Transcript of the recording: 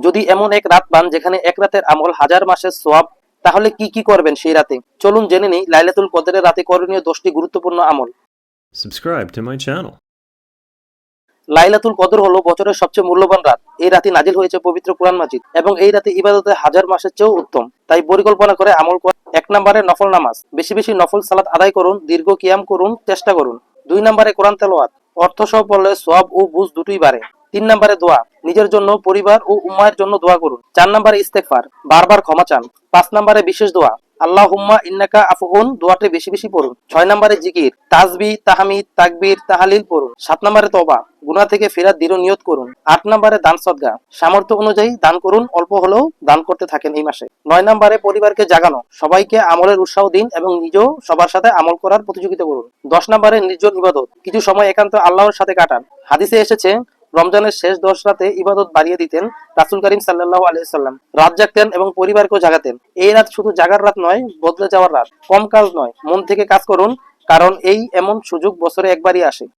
যদি এমন এক রাত পান যেখানে এক রাতের আমল হাজার মাসের সওয়াব, তাহলে কি কি করবেন সেই রাতে? চলুন জেনে নিই লাইলাতুল কদরের রাতে করণীয় 10টি গুরুত্বপূর্ণ আমল। Subscribe to my channel. লাইলাতুল কদর হলো বছরের সবচেয়ে মূল্যবান রাত। এই রাতে নাজিল হয়েছে পবিত্র কুরআন মাজিদ এবং এই রাতে ইবাদতে হাজার মাসের চেয়েও উত্তম। তাই পরিকল্পনা করে আমল করুন। 1 নম্বরে নফল নামাজ, বেশি বেশি নফল সালাত আদায় করুন, দীর্ঘ কিয়াম করুন, চেষ্টা করুন। 2 নম্বরে কোরআন তেলাওয়াত, অর্থ সহ পড়লে সওয়াব ও বুঝ দুটোই বাড়ে। 3 নম্বরে দোয়া, নিজের জন্য, পরিবার ও উম্মাহের জন্য দোয়া করুন। 4 নম্বরে ইস্তেগফার, বারবার ক্ষমা চান। 5 নম্বরে বিশেষ দোয়া, আল্লাহুম্মা ইন্নাকা আফুউন, দোয়াটি বেশি বেশি পড়ুন। 6 নম্বরে জিকির, তাসবিহ, তাহমিদ, তাকবীর, তাহলিল পড়ুন। 7 নম্বরে তওবা, গুনাহ থেকে ফেরার দৃঢ় নিয়ত করুন। 8 নম্বরে দান সদকা, সামর্থ্য অনুযায়ী দান করুন, অল্প হলেও দান করতে থাকেন এই মাসে। 9 নম্বরে পরিবারকে জাগানো, সবাইকে আমলের উৎসাহ দিন এবং নিজেও সবার সাথে আমল করার প্রতিযোগিতা করুন। 10 নম্বরে নির্জন ইবাদত, কিছু সময় একান্ত আল্লাহর সাথে কাটান। হাদিসে এসেছে রমজানের শেষ 10 রাতে ইবাদত বাড়িয়ে দিতেন রাসূল করিম সাল্লাল্লাহু আলাইহি সাল্লাম। রাত জাগতেন এবং পরিবারকেও জাগাতেন। এই রাত শুধু জাগার রাত নয়, বদলে যাওয়ার রাত। কম কাজ নয়, মন থেকে কাজ করুন, কারণ এই এমন সুযোগ বছরে একবারই আসে।